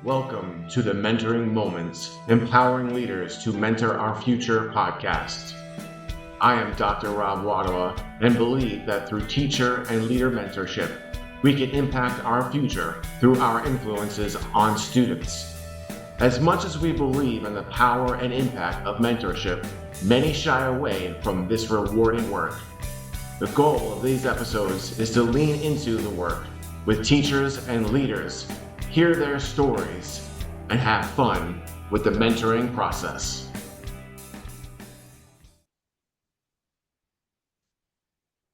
Welcome to the Mentoring Moments, Empowering Leaders to Mentor Our Future podcast. I am Dr. Rob Wottawa and believe that through teacher and leader mentorship, we can impact our future through our influences on students. As much as we believe in the power and impact of mentorship, many shy away from this rewarding work. The goal of these episodes is to lean into the work with teachers and leaders, hear their stories, and have fun with the mentoring process.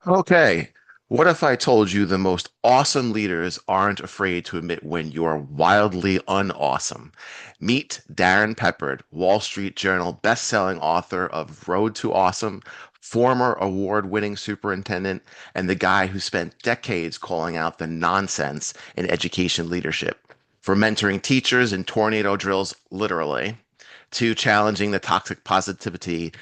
Okay, what if I told you the most awesome leaders aren't afraid to admit when you're wildly unawesome? Meet Darrin Peppard, Wall Street Journal best-selling author of Road to Awesome, former award-winning superintendent, and the guy who spent decades calling out the nonsense in education leadership. From mentoring teachers in tornado drills, literally, to challenging the toxic positivity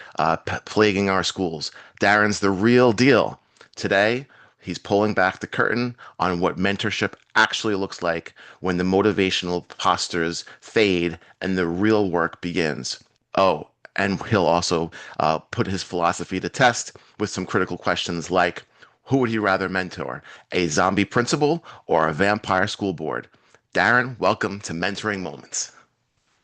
plaguing our schools. Darrin's the real deal. Today, he's pulling back the curtain on what mentorship actually looks like when the motivational postures fade and the real work begins. Oh, and he'll also put his philosophy to test with some critical questions like, who would he rather mentor, a zombie principal or a vampire school board? Darrin, welcome to Mentoring Moments.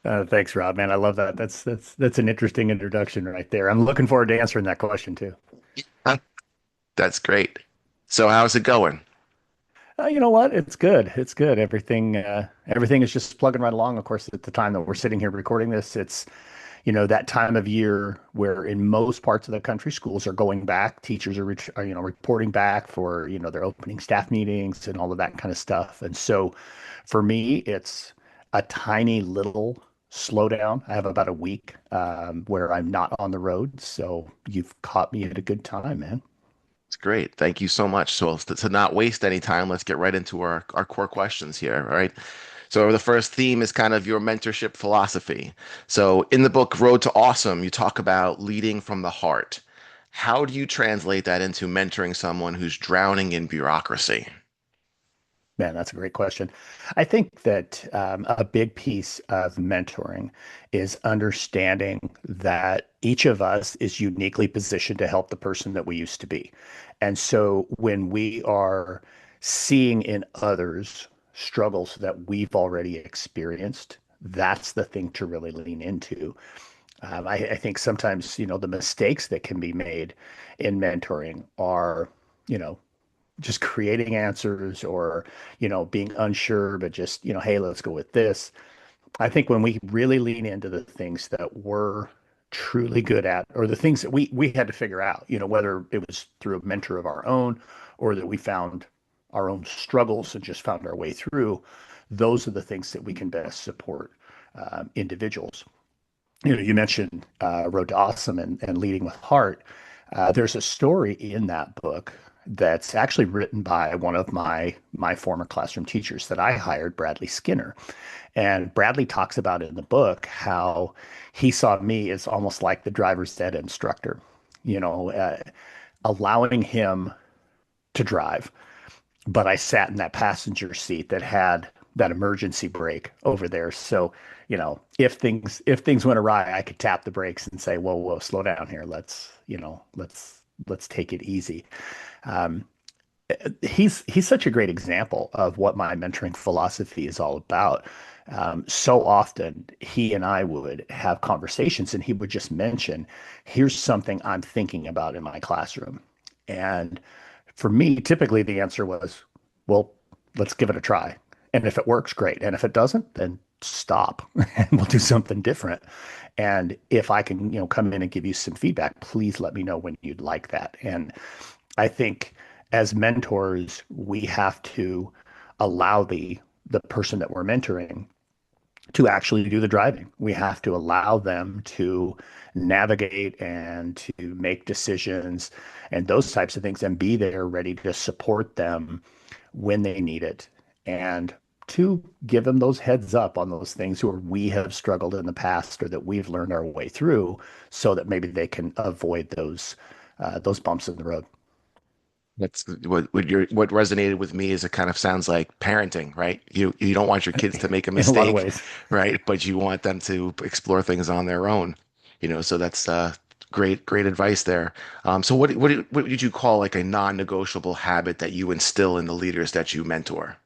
Thanks, Rob, man. I love that. That's an interesting introduction right there. I'm looking forward to answering that question too. That's great. So how's it going? You know what? It's good. It's good. Everything is just plugging right along. Of course, at the time that we're sitting here recording this, it's that time of year where in most parts of the country, schools are going back. Teachers are reporting back for their opening staff meetings and all of that kind of stuff. And so, for me, it's a tiny little slowdown. I have about a week where I'm not on the road, so you've caught me at a good time, man. It's great. Thank you so much. So to not waste any time, let's get right into our core questions here. All right. So the first theme is kind of your mentorship philosophy. So in the book Road to Awesome, you talk about leading from the heart. How do you translate that into mentoring someone who's drowning in bureaucracy? Man, that's a great question. I think that a big piece of mentoring is understanding that each of us is uniquely positioned to help the person that we used to be. And so when we are seeing in others struggles that we've already experienced, that's the thing to really lean into. I think sometimes, the mistakes that can be made in mentoring are, you know, just creating answers or being unsure but just hey, let's go with this. I think when we really lean into the things that we're truly good at or the things that we had to figure out, whether it was through a mentor of our own or that we found our own struggles and just found our way through, those are the things that we can best support individuals. You mentioned Road to Awesome and Leading with Heart. There's a story in that book that's actually written by one of my former classroom teachers that I hired, Bradley Skinner. And Bradley talks about in the book how he saw me as almost like the driver's ed instructor, you know, uh, allowing him to drive, but I sat in that passenger seat that had that emergency brake over there. So, if things went awry, I could tap the brakes and say, "Whoa, whoa, slow down here. Let's take it easy." Um, he's such a great example of what my mentoring philosophy is all about. So often he and I would have conversations, and he would just mention, "Here's something I'm thinking about in my classroom," and for me, typically the answer was, well, let's give it a try. And if it works, great. And if it doesn't, then stop and we'll do something different. And if I can, come in and give you some feedback, please let me know when you'd like that. And I think as mentors, we have to allow the person that we're mentoring to actually do the driving. We have to allow them to navigate and to make decisions and those types of things and be there ready to support them when they need it and to give them those heads up on those things where we have struggled in the past or that we've learned our way through so that maybe they can avoid those bumps in the road. That's what resonated with me is it kind of sounds like parenting, right? You don't want your kids to make a in a lot of mistake, ways. right? But you want them to explore things on their own, so that's great advice there. So what did you call like a non-negotiable habit that you instill in the leaders that you mentor?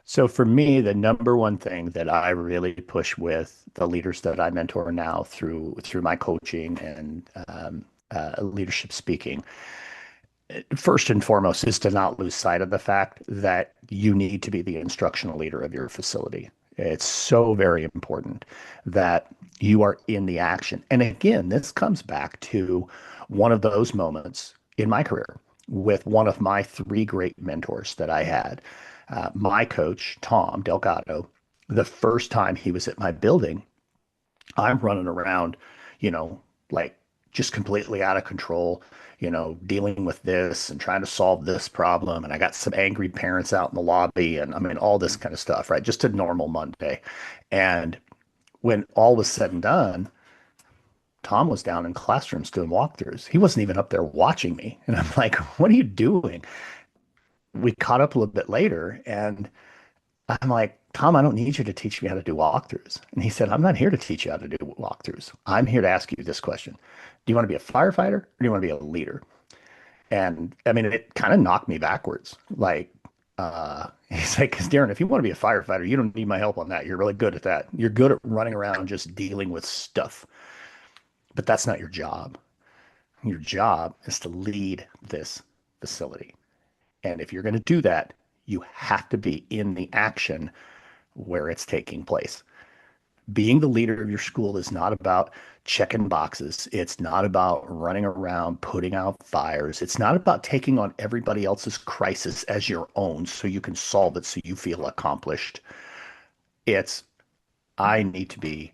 So for me, the number one thing that I really push with the leaders that I mentor now through my coaching and leadership speaking, first and foremost, is to not lose sight of the fact that you need to be the instructional leader of your facility. It's so very important that you are in the action. And again, this comes back to one of those moments in my career with one of my three great mentors that I had. My coach, Tom Delgado, the first time he was at my building, I'm running around, you know, like just completely out of control, dealing with this and trying to solve this problem. And I got some angry parents out in the lobby and I mean, all this kind of stuff, right? Just a normal Monday. And when all was said and done, Tom was down in classrooms doing walkthroughs. He wasn't even up there watching me. And I'm like, what are you doing? We caught up a little bit later and I'm like, Tom, I don't need you to teach me how to do walkthroughs. And he said, I'm not here to teach you how to do walkthroughs. I'm here to ask you this question. Do you want to be a firefighter or do you want to be a leader? And I mean, it kind of knocked me backwards. Like, he's like, because Darrin, if you want to be a firefighter, you don't need my help on that. You're really good at that. You're good at running around just dealing with stuff, but that's not your job. Your job is to lead this facility. And if you're going to do that, you have to be in the action where it's taking place. Being the leader of your school is not about checking boxes. It's not about running around, putting out fires. It's not about taking on everybody else's crisis as your own so you can solve it so you feel accomplished. It's, I need to be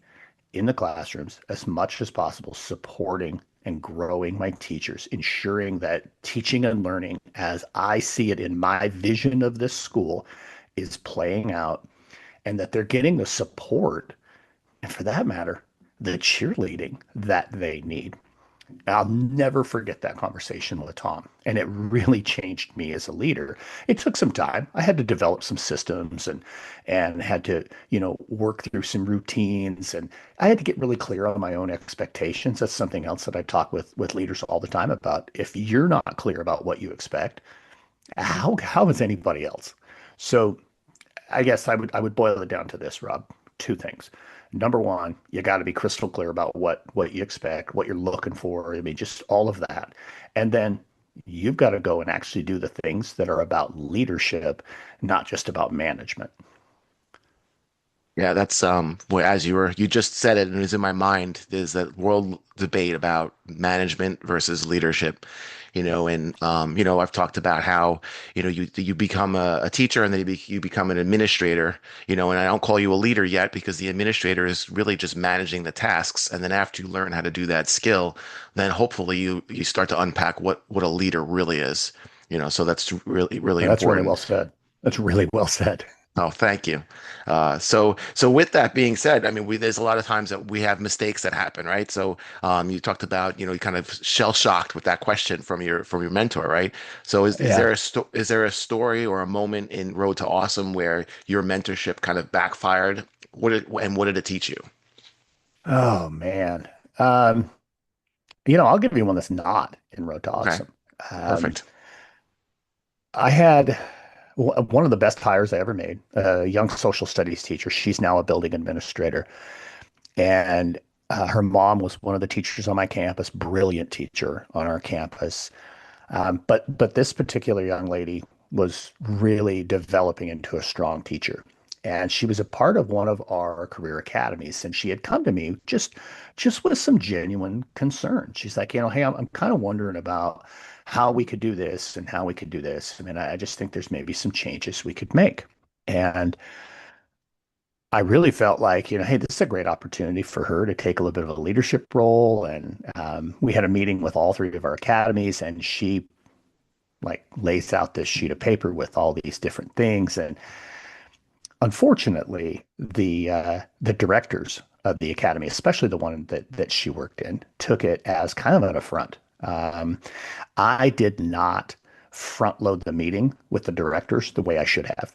in the classrooms as much as possible, supporting and growing my teachers, ensuring that teaching and learning as I see it in my vision of this school is playing out and that they're getting the support and for that matter, the cheerleading that they need. I'll never forget that conversation with Tom, and it really changed me as a leader. It took some time. I had to develop some systems and had to, work through some routines, and I had to get really clear on my own expectations. That's something else that I talk with leaders all the time about. If you're not clear about what you expect, how is anybody else? So I guess I would boil it down to this, Rob. Two things. Number one, you got to be crystal clear about what you expect, what you're looking for. I mean, just all of that. And then you've got to go and actually do the things that are about leadership, not just about management. Yeah, that's well, as you just said it, and it was in my mind. There's that world debate about management versus leadership, and I've talked about how you become a teacher and then you become an administrator, and I don't call you a leader yet because the administrator is really just managing the tasks, and then after you learn how to do that skill, then hopefully you start to unpack what a leader really is, so that's really That's really important. well said. That's really well said. Oh, thank you. So with that being said, I mean, there's a lot of times that we have mistakes that happen, right? So, you talked about, you kind of shell shocked with that question from your mentor, right? So, is Yeah. there is there a story or a moment in Road to Awesome where your mentorship kind of backfired? What did it teach you? Oh man. Um, I'll give you one that's not in Road to Okay, Awesome. Um, perfect. I had one of the best hires I ever made, a young social studies teacher. She's now a building administrator. And her mom was one of the teachers on my campus, brilliant teacher on our campus. But this particular young lady was really developing into a strong teacher. And she was a part of one of our career academies. And she had come to me just with some genuine concern. She's like, hey, I'm kind of wondering about how we could do this and how we could do this. I mean, I just think there's maybe some changes we could make. And I really felt like, hey, this is a great opportunity for her to take a little bit of a leadership role. And we had a meeting with all three of our academies, and she like lays out this sheet of paper with all these different things. And unfortunately, the directors of the academy, especially the one that she worked in, took it as kind of an affront. I did not front load the meeting with the directors the way I should have,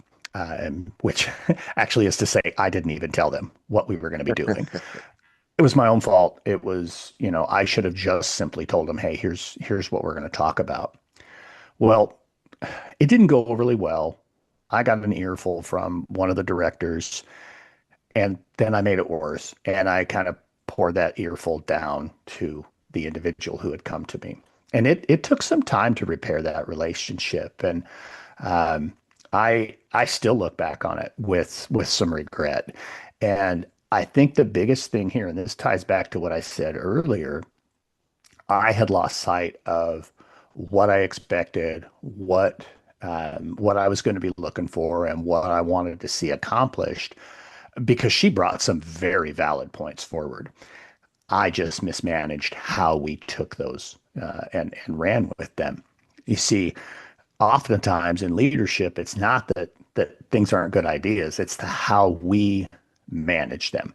which actually is to say I didn't even tell them what we were going to be doing. It was my own fault. It was, I should have just simply told them, hey, here's what we're going to talk about. Well, it didn't go overly well. I got an earful from one of the directors, and then I made it worse. And I kind of poured that earful down to the individual who had come to me. And it took some time to repair that relationship. And I still look back on it with some regret. And I think the biggest thing here, and this ties back to what I said earlier, I had lost sight of what I expected, what I was going to be looking for, and what I wanted to see accomplished, because she brought some very valid points forward. I just mismanaged how we took those and ran with them. You see, oftentimes in leadership, it's not that things aren't good ideas; it's how we manage them.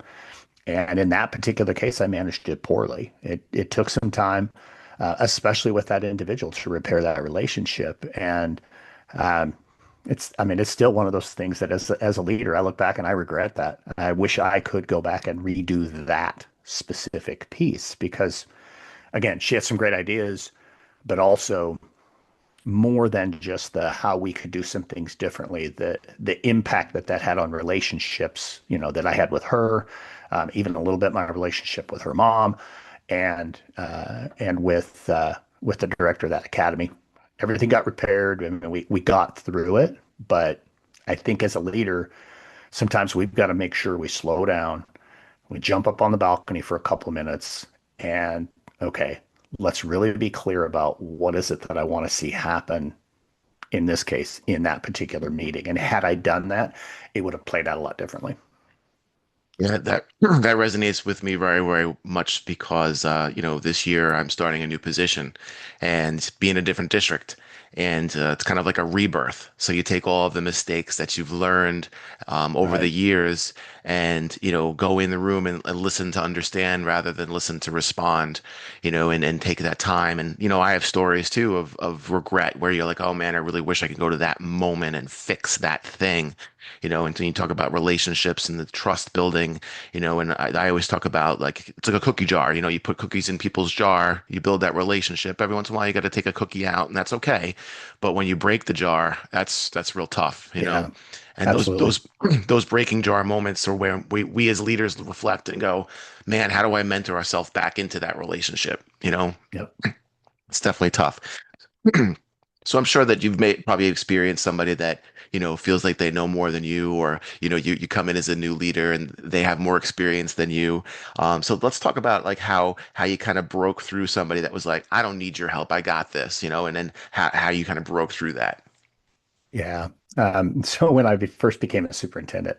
And in that particular case, I managed it poorly. It took some time, especially with that individual, to repair that relationship. And it's still one of those things that as a leader, I look back and I regret that. I wish I could go back and redo that specific piece, because again, she had some great ideas, but also more than just the how we could do some things differently, the impact that had on relationships, that I had with her, even a little bit my relationship with her mom, and with the director of that academy. Everything got repaired, and we got through it. But I think as a leader, sometimes we've got to make sure we slow down. We jump up on the balcony for a couple of minutes and, okay, let's really be clear about what is it that I want to see happen, in this case, in that particular meeting. And had I done that, it would have played out a lot differently. Yeah, that resonates with me very, very much because this year I'm starting a new position and be in a different district. And it's kind of like a rebirth. So you take all of the mistakes that you've learned over the Right. years and, go in the room and listen to understand rather than listen to respond, and take that time. And, I have stories too of regret where you're like, oh man, I really wish I could go to that moment and fix that thing. And when you talk about relationships and the trust building, and I always talk about like it's like a cookie jar. You put cookies in people's jar, you build that relationship. Every once in a while, you got to take a cookie out, and that's okay. But when you break the jar, that's real tough. Yeah, And those absolutely. those those breaking jar moments are where we as leaders reflect and go, man, how do I mentor ourselves back into that relationship? Yep. It's definitely tough. So I'm sure that you've probably experienced somebody that, feels like they know more than you, or, you come in as a new leader and they have more experience than you. So let's talk about like how you kind of broke through somebody that was like, I don't need your help. I got this, and then how you kind of broke through that. Yeah. So when I first became a superintendent,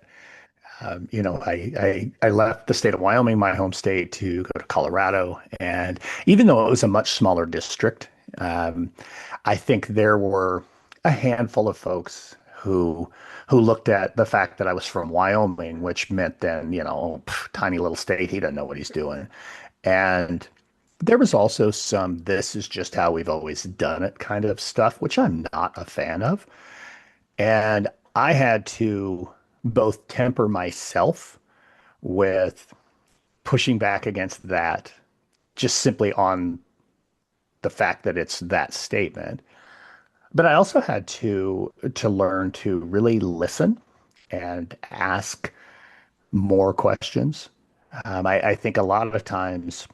I left the state of Wyoming, my home state, to go to Colorado. And even though it was a much smaller district, um, I think there were a handful of folks who looked at the fact that I was from Wyoming, which meant then, tiny little state, he doesn't know what he's doing. And there was also some, this is just how we've always done it kind of stuff, which I'm not a fan of. And I had to both temper myself with pushing back against that, just simply on the fact that it's that statement. But I also had to learn to really listen and ask more questions. I think a lot of times,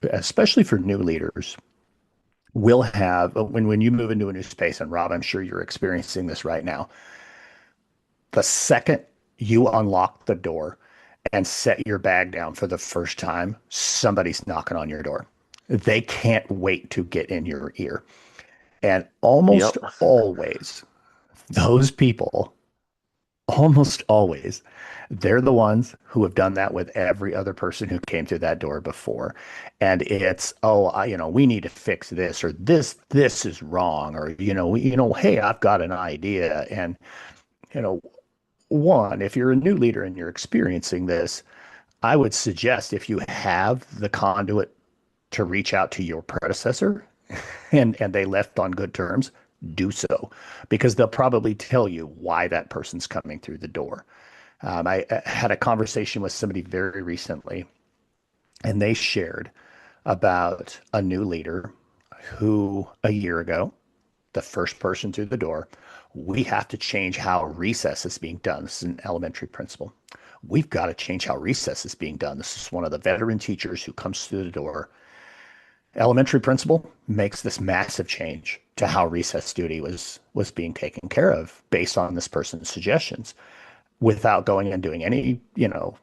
especially for new leaders, we'll have when you move into a new space, and Rob, I'm sure you're experiencing this right now. The second you unlock the door and set your bag down for the first time, somebody's knocking on your door. They can't wait to get in your ear. And Yep. those people, almost always, they're the ones who have done that with every other person who came through that door before. And it's, oh, we need to fix this, or this is wrong, or, hey, I've got an idea. And, you know, one, if you're a new leader and you're experiencing this, I would suggest, if you have the conduit to reach out to your predecessor and they left on good terms, do so, because they'll probably tell you why that person's coming through the door. I had a conversation with somebody very recently, and they shared about a new leader who a year ago, the first person through the door, we have to change how recess is being done. This is an elementary principal. We've got to change how recess is being done. This is one of the veteran teachers who comes through the door. Elementary principal makes this massive change to how recess duty was being taken care of based on this person's suggestions, without going and doing any,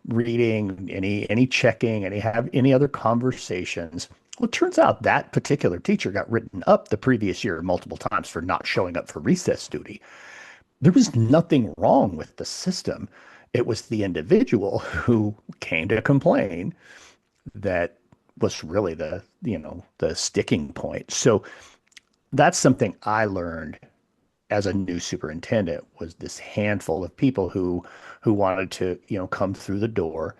reading, any checking, any other conversations. Well, it turns out that particular teacher got written up the previous year multiple times for not showing up for recess duty. There was nothing wrong with the system. It was the individual who came to complain that was really the sticking point. So that's something I learned as a new superintendent, was this handful of people who wanted to, come through the door.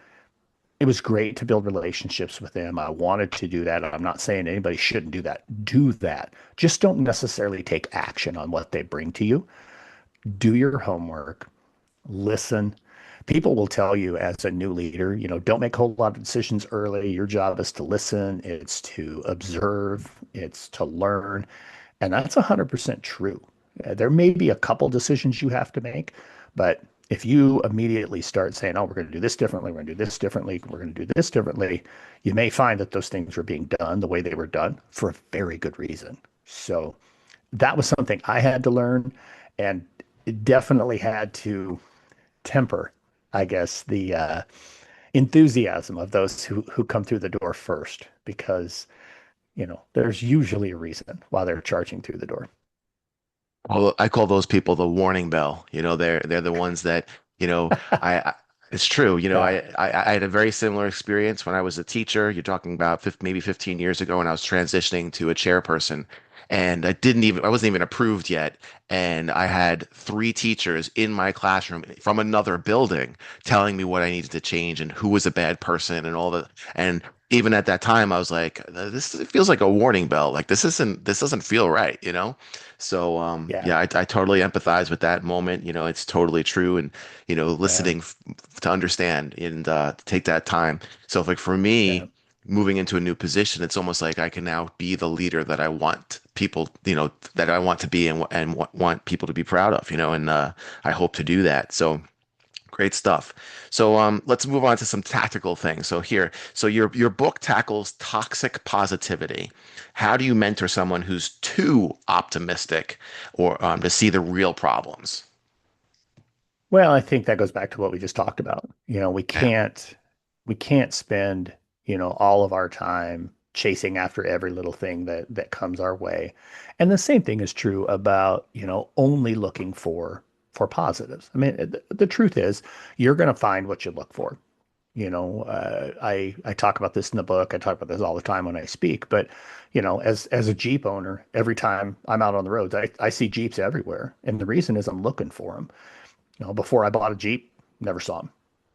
It was great to build relationships with them. I wanted to do that. I'm not saying anybody shouldn't do that. Do that. Just don't necessarily take action on what they bring to you. Do your homework. Listen. People will tell you as a new leader, don't make a whole lot of decisions early. Your job is to listen. It's to observe. It's to learn. And that's 100% true. There may be a couple decisions you have to make, but if you immediately start saying, oh, we're going to do this differently, we're going to do this differently, we're going to do this differently, you may find that those things were being done the way they were done for a very good reason. So that was something I had to learn, and it definitely had to temper, I guess, the enthusiasm of those who come through the door first, because, there's usually a reason why they're charging through the door. Well, I call those people the warning bell. They're the ones that, I it's true. Yeah. I had a very similar experience when I was a teacher. You're talking about maybe 15 years ago, when I was transitioning to a chairperson, and I wasn't even approved yet. And I had three teachers in my classroom from another building telling me what I needed to change and who was a bad person and all the, and even at that time, I was like, this it feels like a warning bell. Like this doesn't feel right. So Yeah. yeah, I totally empathize with that moment. It's totally true, and Yeah. listening to understand and take that time. So like for Yeah. me, moving into a new position, it's almost like I can now be the leader that I want people, that I want to be, and want people to be proud of, and I hope to do that. So great stuff. So let's move on to some tactical things. So your book tackles toxic positivity. How do you mentor someone who's too optimistic, or to see the real problems? Well, I think that goes back to what we just talked about. Yeah. We can't spend, all of our time chasing after every little thing that comes our way. And the same thing is true about, only looking for positives. I mean, the truth is, you're going to find what you look for. I talk about this in the book. I talk about this all the time when I speak. But as a Jeep owner, every time I'm out on the roads, I see Jeeps everywhere, and the reason is I'm looking for them. Before I bought a Jeep, never saw them,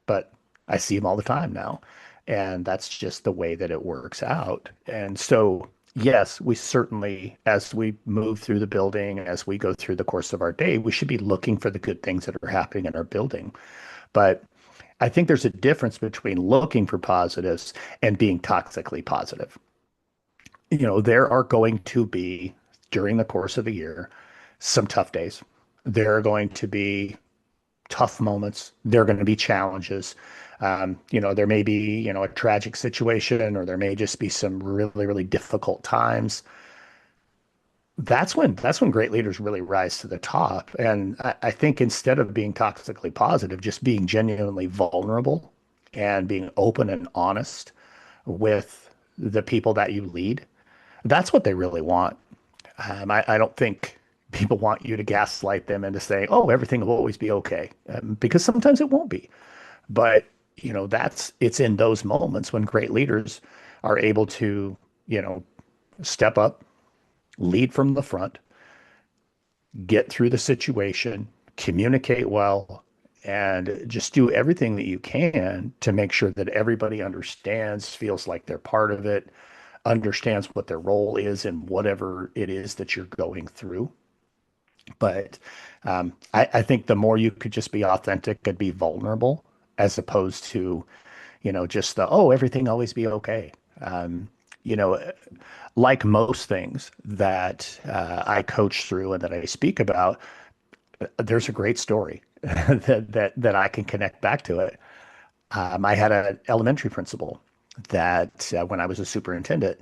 but I see them all the time now. And that's just the way that it works out. And so, yes, we certainly, as we move through the building, as we go through the course of our day, we should be looking for the good things that are happening in our building. But I think there's a difference between looking for positives and being toxically positive. There are going to be, during the course of the year, some tough days. There are going to be tough moments. There are going to be challenges. There may be, a tragic situation, or there may just be some really, really difficult times. That's when great leaders really rise to the top. And I think instead of being toxically positive, just being genuinely vulnerable and being open and honest with the people that you lead, that's what they really want. I don't think people want you to gaslight them into saying, "Oh, everything will always be okay," because sometimes it won't be. But it's in those moments when great leaders are able to, step up, lead from the front, get through the situation, communicate well, and just do everything that you can to make sure that everybody understands, feels like they're part of it, understands what their role is in whatever it is that you're going through. But I think the more you could just be authentic and be vulnerable, as opposed to, just everything always be okay. Um, you know, like most things that I coach through and that I speak about, there's a great story that I can connect back to it. I had an elementary principal that when I was a superintendent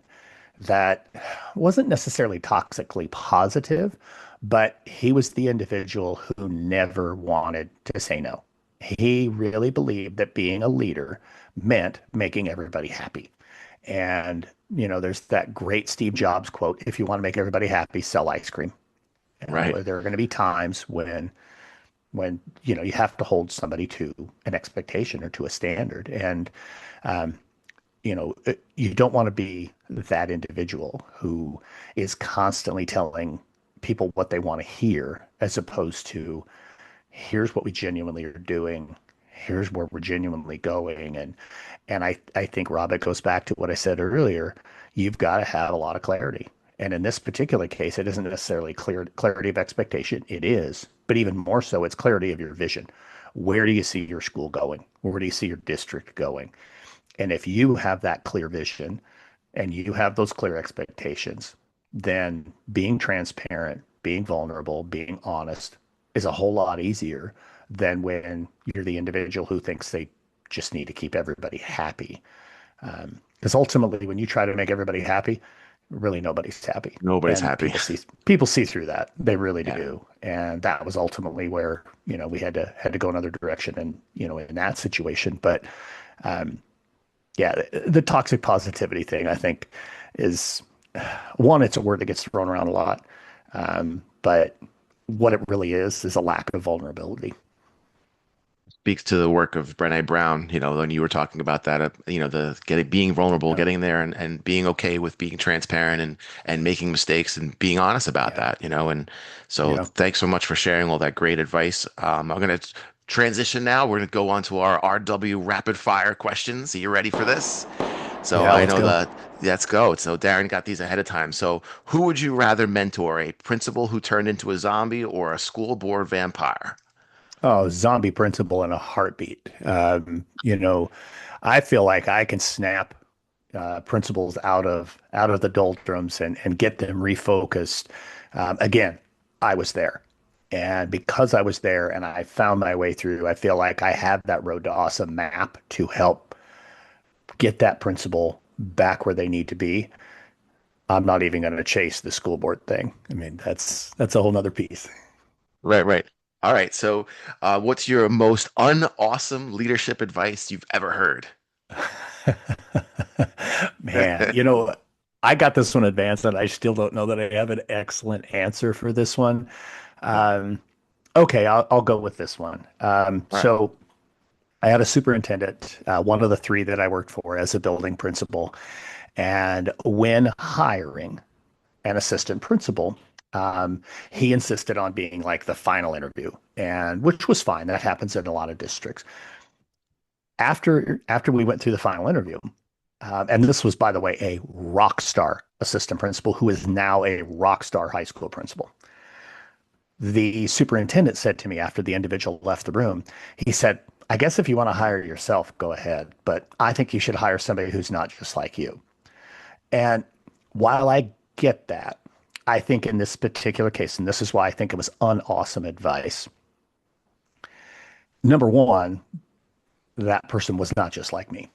that wasn't necessarily toxically positive, but he was the individual who never wanted to say no. He really believed that being a leader meant making everybody happy. And, there's that great Steve Jobs quote, if you want to make everybody happy, sell ice cream. Right. There are going to be times when you have to hold somebody to an expectation or to a standard. And um, you don't want to be that individual who is constantly telling people what they want to hear, as opposed to here's what we genuinely are doing, here's where we're genuinely going. And I think, Rob, it goes back to what I said earlier. You've got to have a lot of clarity. And in this particular case, it isn't necessarily clarity of expectation. It is, but even more so, it's clarity of your vision. Where do you see your school going? Where do you see your district going? And if you have that clear vision and you have those clear expectations, then being transparent, being vulnerable, being honest is a whole lot easier than when you're the individual who thinks they just need to keep everybody happy. Because ultimately, when you try to make everybody happy, really nobody's happy. Nobody's And happy. people see through that. They really Yeah. do. And that was ultimately where, we had to go another direction and, in that situation. But um, yeah, the toxic positivity thing, I think, is one, it's a word that gets thrown around a lot. But what it really is a lack of vulnerability. Speaks to the work of Brené Brown, when you were talking about that, being vulnerable, Yeah. getting there and being okay with being transparent and making mistakes and being honest about Yeah. that, and so Yeah. thanks so much for sharing all that great advice. I'm going to transition now. We're going to go on to our RW rapid fire questions. Are you ready for this? So Yeah. I Let's know go. let's go. So Darrin got these ahead of time. So who would you rather mentor, a principal who turned into a zombie or a school board vampire? Oh, zombie principle in a heartbeat. I feel like I can snap principles out of the doldrums and get them refocused. Again, I was there. And because I was there and I found my way through, I feel like I have that road to awesome map to help get that principal back where they need to be. I'm not even going to chase the school board thing. I mean, that's a whole nother piece. Right, right. All right. So, what's your most unawesome leadership advice you've ever heard? Man, I got this one advanced and I still don't know that I have an excellent answer for this one. Oh, Um, okay, I'll go with this one. all right. So I had a superintendent, one of the three that I worked for as a building principal. And when hiring an assistant principal, um, he insisted on being like the final interview, and which was fine. That happens in a lot of districts. After we went through the final interview, and this was, by the way, a rock star assistant principal who is now a rock star high school principal. The superintendent said to me after the individual left the room, he said, I guess if you want to hire yourself, go ahead, but I think you should hire somebody who's not just like you. And while I get that, I think in this particular case, and this is why I think it was unawesome advice. Number one, that person was not just like me.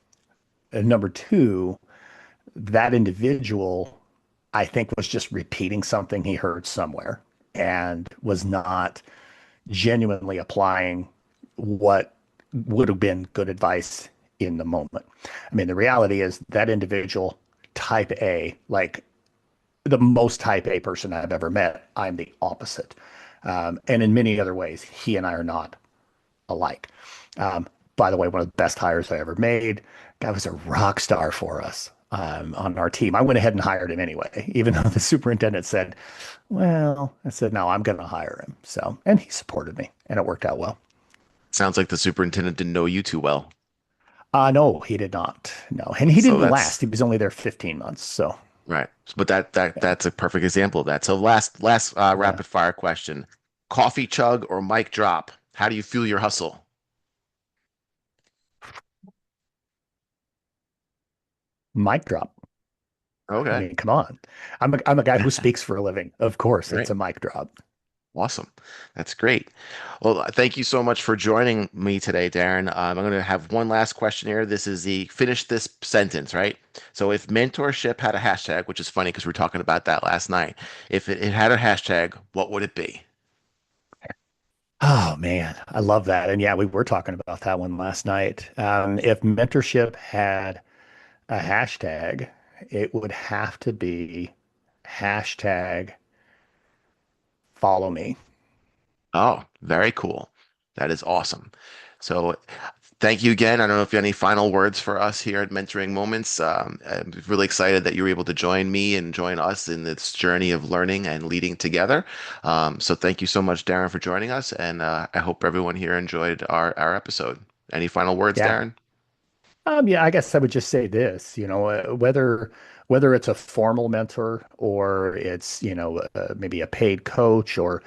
And number two, that individual, I think, was just repeating something he heard somewhere and was not genuinely applying what would have been good advice in the moment. I mean, the reality is that individual, type A, like the most type A person I've ever met, I'm the opposite. And in many other ways, he and I are not alike. Um, by the way, one of the best hires I ever made. Guy was a rock star for us on our team. I went ahead and hired him anyway, even though the superintendent said, well, I said, no, I'm going to hire him. So, and he supported me and it worked out well. Sounds like the superintendent didn't know you too well. No, he did not. No. And he So didn't that's last. He was only there 15 months. So, right. But yeah, that's a perfect example of that. So last yeah. rapid fire question. Coffee chug or mic drop? How do you feel your hustle? Mic drop. I Okay. mean, come on. I'm a guy who speaks for a living. Of course, it's Right. a mic drop. Awesome. That's great. Well, thank you so much for joining me today, Darrin. I'm going to have one last question here. This is the finish this sentence, right? So if mentorship had a hashtag, which is funny because we were talking about that last night, if it had a hashtag, what would it be? Oh man, I love that. And yeah, we were talking about that one last night. If mentorship had a hashtag, it would have to be hashtag follow me. Oh, very cool. That is awesome. So thank you again. I don't know if you have any final words for us here at Mentoring Moments. I'm really excited that you were able to join me and join us in this journey of learning and leading together. So thank you so much, Darrin, for joining us. And I hope everyone here enjoyed our episode. Any final words, Yeah. Darrin? Yeah, I guess I would just say this, whether it's a formal mentor or it's, maybe a paid coach or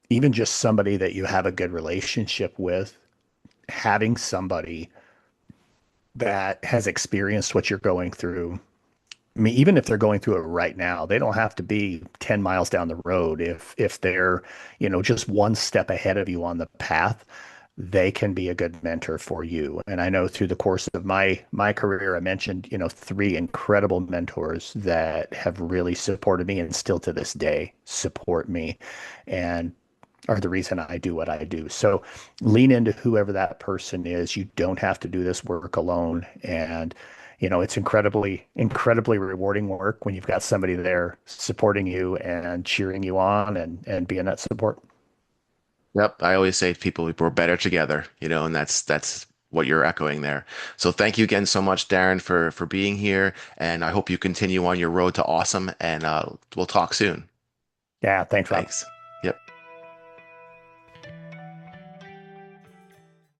even just somebody that you have a good relationship with, having somebody that has experienced what you're going through. I mean, even if they're going through it right now, they don't have to be 10 miles down the road. If they're, just one step ahead of you on the path, they can be a good mentor for you. And I know through the course of my career, I mentioned, three incredible mentors that have really supported me and still to this day support me and are the reason I do what I do. So lean into whoever that person is. You don't have to do this work alone. And it's incredibly rewarding work when you've got somebody there supporting you and cheering you on and being that support. Yep. I always say to people, we're better together, and that's what you're echoing there. So thank you again so much, Darrin, for being here. And I hope you continue on your road to awesome. And we'll talk soon. Yeah, thanks, Rob. Thanks. Yep.